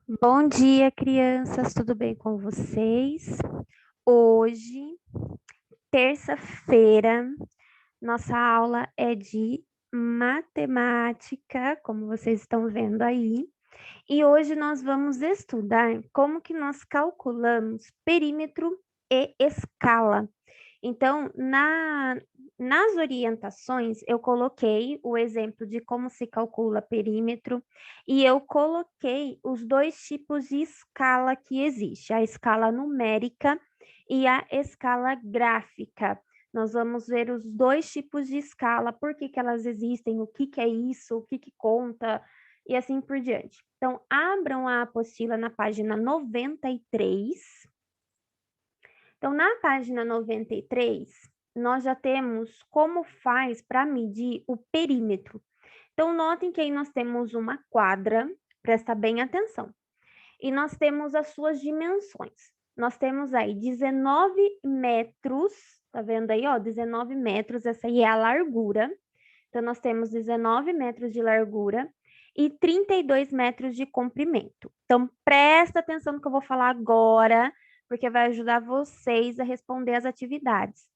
Bom dia, crianças, tudo bem com vocês? Hoje, terça-feira, nossa aula é de matemática, como vocês estão vendo aí, e hoje nós vamos estudar como que nós calculamos perímetro e escala. Então, nas orientações, eu coloquei o exemplo de como se calcula perímetro e eu coloquei os dois tipos de escala que existe, a escala numérica e a escala gráfica. Nós vamos ver os dois tipos de escala, por que que elas existem, o que que é isso, o que que conta e assim por diante. Então, abram a apostila na página 93. Então, na página 93, nós já temos como faz para medir o perímetro. Então, notem que aí nós temos uma quadra, presta bem atenção, e nós temos as suas dimensões. Nós temos aí 19 metros, tá vendo aí, ó, 19 metros, essa aí é a largura. Então, nós temos 19 metros de largura e 32 metros de comprimento. Então, presta atenção no que eu vou falar agora, porque vai ajudar vocês a responder as atividades.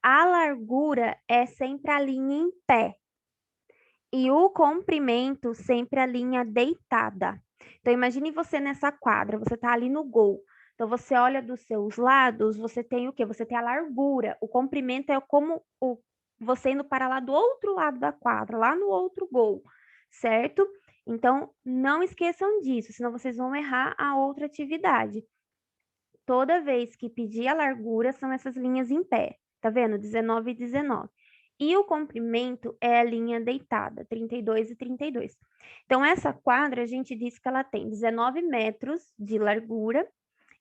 A largura é sempre a linha em pé e o comprimento sempre a linha deitada. Então, imagine você nessa quadra, você está ali no gol. Então, você olha dos seus lados, você tem o quê? Você tem a largura. O comprimento é como você indo para lá do outro lado da quadra, lá no outro gol, certo? Então, não esqueçam disso, senão vocês vão errar a outra atividade. Toda vez que pedir a largura, são essas linhas em pé. Tá vendo? 19 e 19. E o comprimento é a linha deitada, 32 e 32. Então, essa quadra, a gente diz que ela tem 19 metros de largura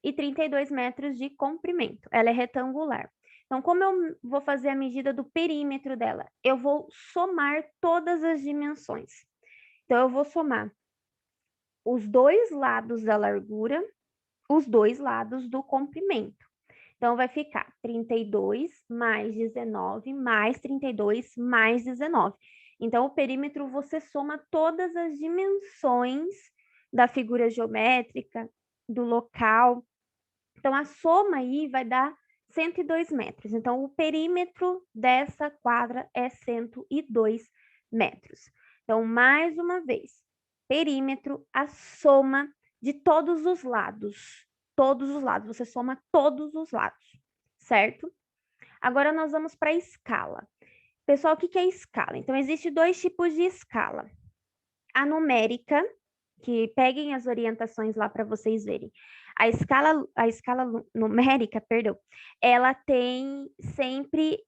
e 32 metros de comprimento. Ela é retangular. Então, como eu vou fazer a medida do perímetro dela? Eu vou somar todas as dimensões. Então, eu vou somar os dois lados da largura, os dois lados do comprimento. Então, vai ficar 32 mais 19 mais 32 mais 19. Então, o perímetro você soma todas as dimensões da figura geométrica, do local. Então, a soma aí vai dar 102 metros. Então, o perímetro dessa quadra é 102 metros. Então, mais uma vez, perímetro, a soma de todos os lados. Todos os lados, você soma todos os lados, certo? Agora nós vamos para a escala. Pessoal, o que é escala? Então, existe dois tipos de escala. A numérica, que peguem as orientações lá para vocês verem. A escala numérica, perdão, ela tem sempre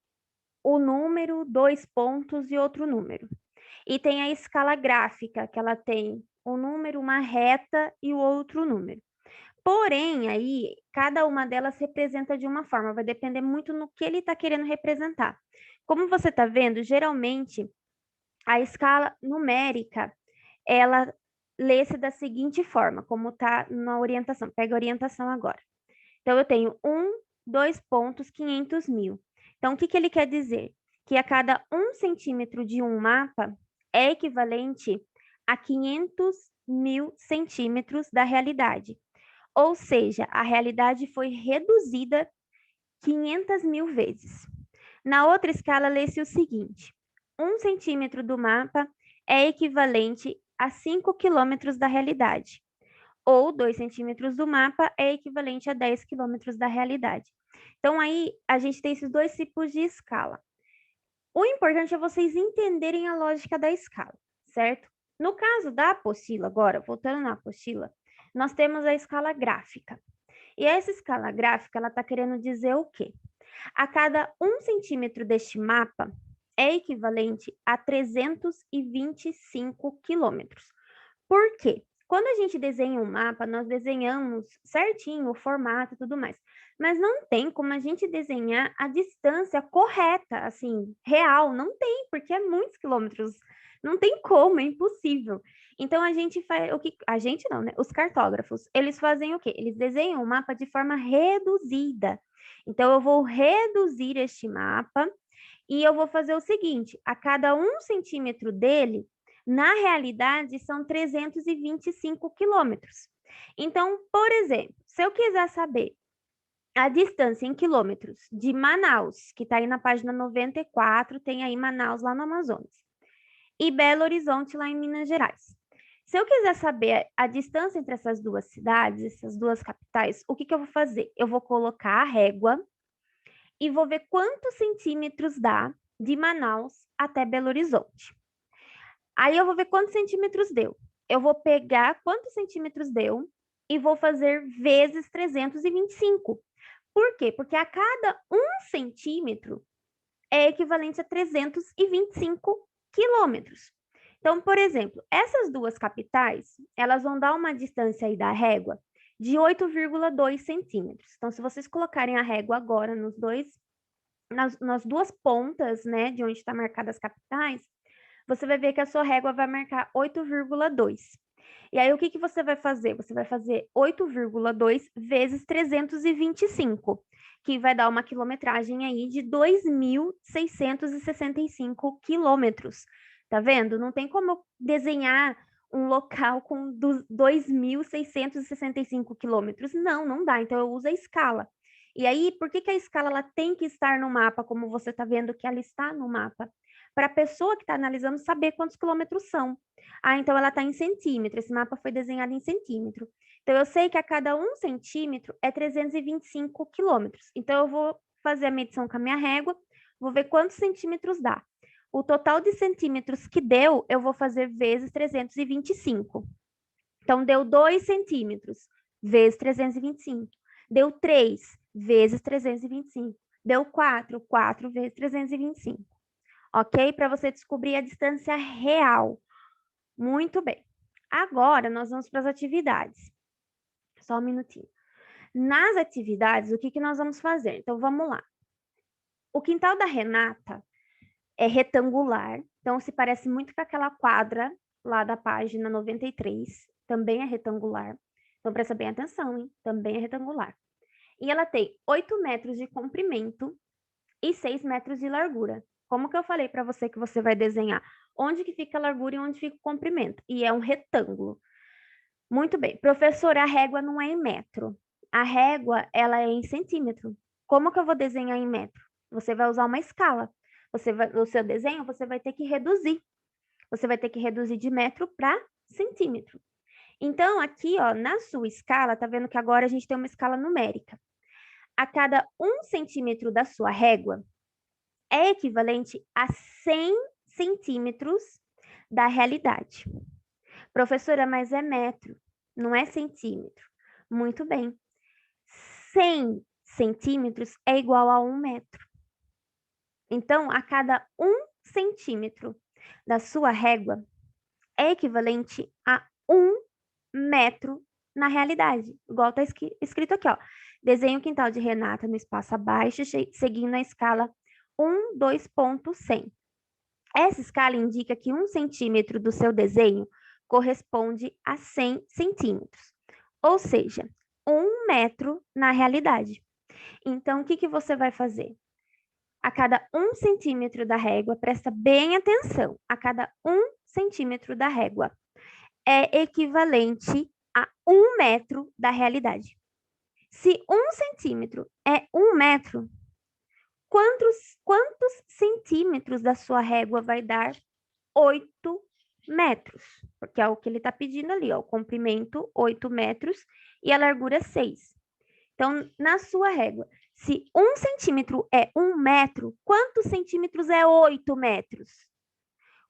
o número, dois pontos e outro número. E tem a escala gráfica, que ela tem um número, uma reta e o outro número. Porém, aí, cada uma delas representa de uma forma, vai depender muito no que ele está querendo representar. Como você está vendo, geralmente, a escala numérica, ela lê-se da seguinte forma, como está na orientação. Pega a orientação agora. Então, eu tenho 2 pontos, 500 mil. Então, o que que ele quer dizer? Que a cada 1 centímetro de um mapa é equivalente a 500 mil centímetros da realidade. Ou seja, a realidade foi reduzida 500 mil vezes. Na outra escala, lê-se o seguinte: 1 centímetro do mapa é equivalente a 5 quilômetros da realidade, ou 2 centímetros do mapa é equivalente a 10 quilômetros da realidade. Então, aí a gente tem esses dois tipos de escala. O importante é vocês entenderem a lógica da escala, certo? No caso da apostila, agora, voltando na apostila, nós temos a escala gráfica. E essa escala gráfica, ela está querendo dizer o quê? A cada 1 centímetro deste mapa é equivalente a 325 quilômetros. Por quê? Quando a gente desenha um mapa, nós desenhamos certinho o formato e tudo mais. Mas não tem como a gente desenhar a distância correta, assim, real. Não tem, porque é muitos quilômetros. Não tem como, é impossível. Então a gente faz o que a gente não, né? Os cartógrafos, eles fazem o quê? Eles desenham o mapa de forma reduzida. Então eu vou reduzir este mapa e eu vou fazer o seguinte: a cada 1 centímetro dele Na realidade, são 325 quilômetros. Então, por exemplo, se eu quiser saber a distância em quilômetros de Manaus, que está aí na página 94, tem aí Manaus lá no Amazonas, e Belo Horizonte lá em Minas Gerais. Se eu quiser saber a distância entre essas duas cidades, essas duas capitais, o que que eu vou fazer? Eu vou colocar a régua e vou ver quantos centímetros dá de Manaus até Belo Horizonte. Aí eu vou ver quantos centímetros deu. Eu vou pegar quantos centímetros deu e vou fazer vezes 325. Por quê? Porque a cada 1 centímetro é equivalente a 325 quilômetros. Então, por exemplo, essas duas capitais, elas vão dar uma distância aí da régua de 8,2 centímetros. Então, se vocês colocarem a régua agora nas duas pontas, né, de onde está marcadas as capitais, você vai ver que a sua régua vai marcar 8,2. E aí, o que que você vai fazer? Você vai fazer 8,2 vezes 325, que vai dar uma quilometragem aí de 2.665 quilômetros. Tá vendo? Não tem como eu desenhar um local com 2.665 quilômetros. Não, não dá. Então, eu uso a escala. E aí, por que que a escala ela tem que estar no mapa, como você está vendo que ela está no mapa? Para a pessoa que está analisando saber quantos quilômetros são. Ah, então ela está em centímetro. Esse mapa foi desenhado em centímetro. Então, eu sei que a cada 1 centímetro é 325 quilômetros. Então, eu vou fazer a medição com a minha régua, vou ver quantos centímetros dá. O total de centímetros que deu, eu vou fazer vezes 325. Então, deu 2 centímetros, vezes 325. Deu 3, vezes 325. Deu 4, 4 vezes 325. Ok? Para você descobrir a distância real. Muito bem. Agora, nós vamos para as atividades. Só um minutinho. Nas atividades, o que que nós vamos fazer? Então, vamos lá. O quintal da Renata é retangular, então se parece muito com aquela quadra lá da página 93, também é retangular. Então, presta bem atenção, hein? Também é retangular. E ela tem 8 metros de comprimento e 6 metros de largura. Como que eu falei para você que você vai desenhar? Onde que fica a largura e onde fica o comprimento? E é um retângulo. Muito bem. Professora, a régua não é em metro. A régua, ela é em centímetro. Como que eu vou desenhar em metro? Você vai usar uma escala. No seu desenho, você vai ter que reduzir. Você vai ter que reduzir de metro para centímetro. Então, aqui, ó, na sua escala, tá vendo que agora a gente tem uma escala numérica. A cada 1 centímetro da sua régua é equivalente a 100 centímetros da realidade. Professora, mas é metro, não é centímetro. Muito bem. 100 centímetros é igual a 1 metro. Então, a cada 1 centímetro da sua régua é equivalente a 1 metro na realidade. Igual está escrito aqui, ó. Desenhe o quintal de Renata no espaço abaixo, seguindo a escala 1,2.100. Essa escala indica que 1 centímetro do seu desenho corresponde a 100 centímetros, ou seja, 1 metro na realidade. Então, o que que você vai fazer? A cada 1 centímetro da régua, presta bem atenção, a cada 1 centímetro da régua é equivalente a 1 metro da realidade. Se 1 centímetro é 1 metro, quantos centímetros da sua régua vai dar 8 metros? Porque é o que ele está pedindo ali, ó, o comprimento 8 metros e a largura 6. Então, na sua régua, se 1 centímetro é 1 metro, quantos centímetros é 8 metros?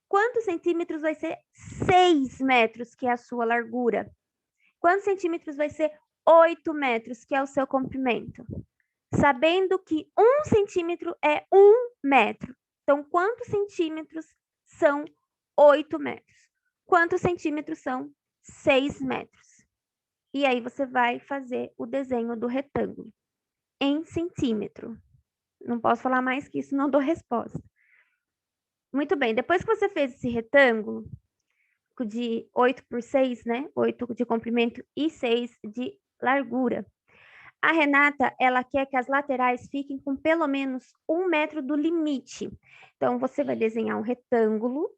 Quantos centímetros vai ser 6 metros, que é a sua largura? Quantos centímetros vai ser 8 metros, que é o seu comprimento? Sabendo que 1 centímetro é 1 metro. Então, quantos centímetros são 8 metros? Quantos centímetros são 6 metros? E aí você vai fazer o desenho do retângulo em centímetro. Não posso falar mais que isso, não dou resposta. Muito bem, depois que você fez esse retângulo de 8 por 6, né? 8 de comprimento e 6 de largura. A Renata, ela quer que as laterais fiquem com pelo menos 1 metro do limite. Então, você vai desenhar um retângulo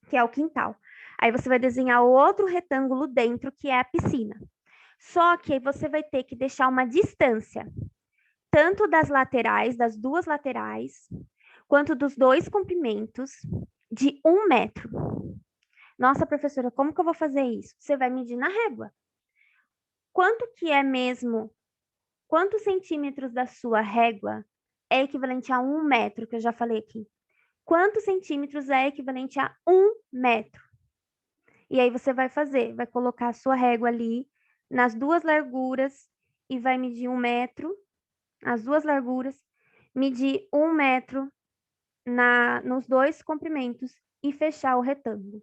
que é o quintal. Aí você vai desenhar outro retângulo dentro, que é a piscina. Só que aí você vai ter que deixar uma distância, tanto das laterais, das duas laterais, quanto dos dois comprimentos, de 1 metro. Nossa, professora, como que eu vou fazer isso? Você vai medir na régua. Quanto que é mesmo? Quantos centímetros da sua régua é equivalente a 1 metro, que eu já falei aqui? Quantos centímetros é equivalente a 1 metro? E aí você vai fazer, vai colocar a sua régua ali nas duas larguras e vai medir 1 metro, as duas larguras, medir 1 metro nos dois comprimentos e fechar o retângulo.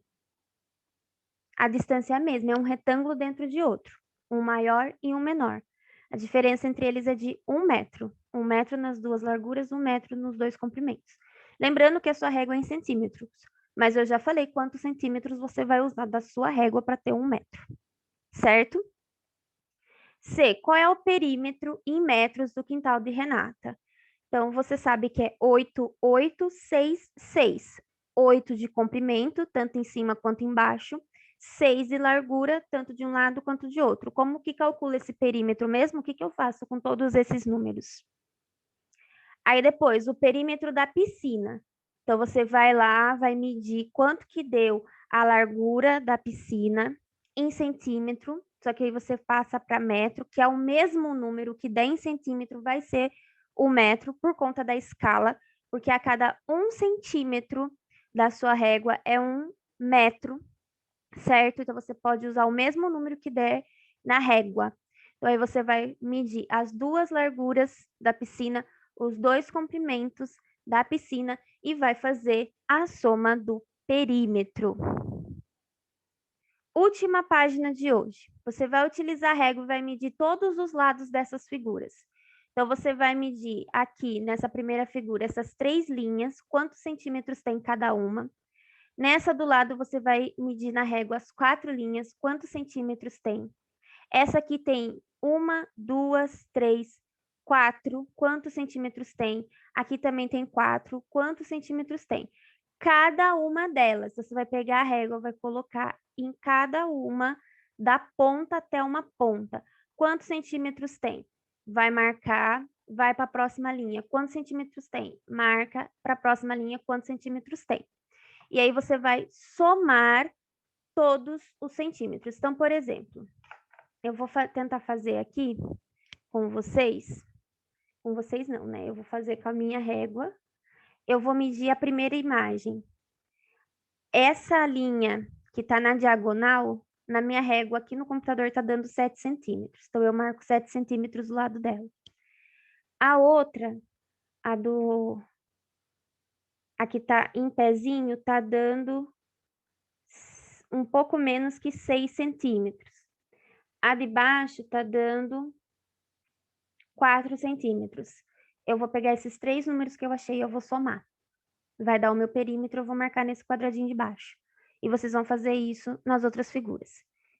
A distância é a mesma, é um retângulo dentro de outro, um maior e um menor. A diferença entre eles é de 1 metro. 1 metro nas duas larguras, 1 metro nos dois comprimentos. Lembrando que a sua régua é em centímetros, mas eu já falei quantos centímetros você vai usar da sua régua para ter 1 metro, certo? C, qual é o perímetro em metros do quintal de Renata? Então, você sabe que é 8, 8, 6, 6. 8 de comprimento, tanto em cima quanto embaixo. 6 de largura, tanto de um lado quanto de outro. Como que calcula esse perímetro mesmo? O que que eu faço com todos esses números? Aí depois, o perímetro da piscina. Então, você vai lá, vai medir quanto que deu a largura da piscina em centímetro, só que aí você passa para metro, que é o mesmo número que der em centímetro, vai ser o metro por conta da escala, porque a cada 1 centímetro da sua régua é 1 metro, certo? Então, você pode usar o mesmo número que der na régua. Então, aí você vai medir as duas larguras da piscina, os dois comprimentos da piscina e vai fazer a soma do perímetro. Última página de hoje. Você vai utilizar a régua e vai medir todos os lados dessas figuras. Então, você vai medir aqui, nessa primeira figura, essas 3 linhas, quantos centímetros tem cada uma. Nessa do lado, você vai medir na régua as 4 linhas, quantos centímetros tem. Essa aqui tem 1, 2, 3, 4, quantos centímetros tem? Aqui também tem 4, quantos centímetros tem? Cada uma delas, você vai pegar a régua, vai colocar em cada uma, da ponta até uma ponta. Quantos centímetros tem? Vai marcar, vai para a próxima linha. Quantos centímetros tem? Marca para a próxima linha, quantos centímetros tem? E aí você vai somar todos os centímetros. Então, por exemplo, eu vou tentar fazer aqui com vocês não, né? Eu vou fazer com a minha régua. Eu vou medir a primeira imagem. Essa linha que está na diagonal, na minha régua aqui no computador está dando 7 centímetros. Então, eu marco 7 centímetros do lado dela. A outra, a que está em pezinho, está dando um pouco menos que 6 centímetros. A de baixo está dando 4 centímetros. Eu vou pegar esses 3 números que eu achei e eu vou somar. Vai dar o meu perímetro, eu vou marcar nesse quadradinho de baixo. E vocês vão fazer isso nas outras figuras.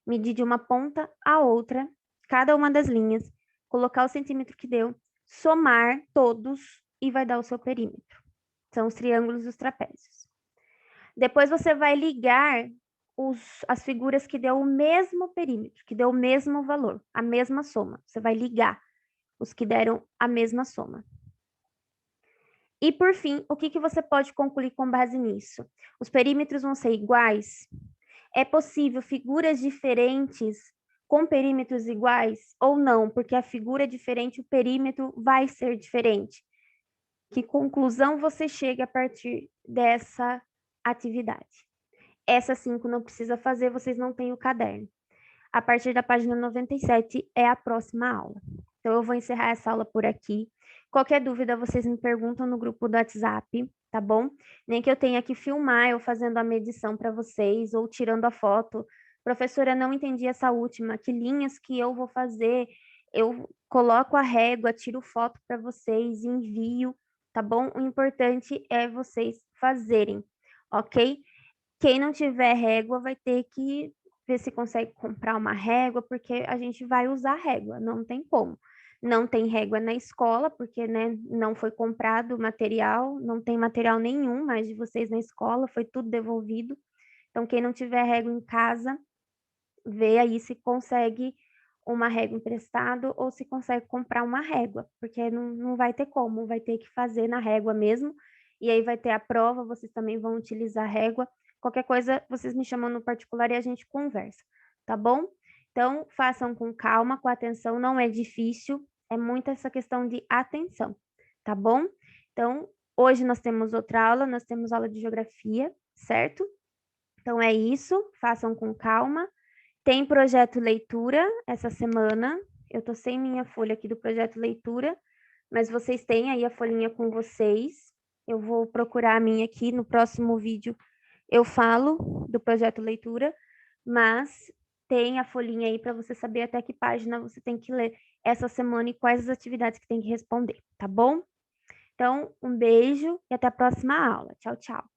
Medir de uma ponta a outra, cada uma das linhas, colocar o centímetro que deu, somar todos e vai dar o seu perímetro. São os triângulos e os trapézios. Depois você vai ligar as figuras que deu o mesmo perímetro, que deu o mesmo valor, a mesma soma. Você vai ligar os que deram a mesma soma. E, por fim, o que você pode concluir com base nisso? Os perímetros vão ser iguais? É possível figuras diferentes com perímetros iguais ou não? Porque a figura é diferente, o perímetro vai ser diferente. Que conclusão você chega a partir dessa atividade? Essa 5 não precisa fazer, vocês não têm o caderno. A partir da página 97 é a próxima aula. Então, eu vou encerrar essa aula por aqui. Qualquer dúvida, vocês me perguntam no grupo do WhatsApp, tá bom? Nem que eu tenha que filmar eu fazendo a medição para vocês ou tirando a foto. Professora, não entendi essa última. Que linhas que eu vou fazer? Eu coloco a régua, tiro foto para vocês, envio, tá bom? O importante é vocês fazerem, ok? Quem não tiver régua vai ter que ver se consegue comprar uma régua, porque a gente vai usar régua, não tem como. Não tem régua na escola, porque né, não foi comprado material, não tem material nenhum mais de vocês na escola, foi tudo devolvido. Então, quem não tiver régua em casa, vê aí se consegue uma régua emprestado ou se consegue comprar uma régua, porque não vai ter como, vai ter que fazer na régua mesmo, e aí vai ter a prova, vocês também vão utilizar a régua. Qualquer coisa, vocês me chamam no particular e a gente conversa, tá bom? Então, façam com calma, com atenção, não é difícil, é muito essa questão de atenção, tá bom? Então, hoje nós temos outra aula, nós temos aula de geografia, certo? Então é isso, façam com calma. Tem projeto leitura essa semana. Eu tô sem minha folha aqui do projeto leitura, mas vocês têm aí a folhinha com vocês. Eu vou procurar a minha aqui no próximo vídeo. Eu falo do projeto leitura, mas tem a folhinha aí para você saber até que página você tem que ler essa semana e quais as atividades que tem que responder, tá bom? Então, um beijo e até a próxima aula. Tchau, tchau.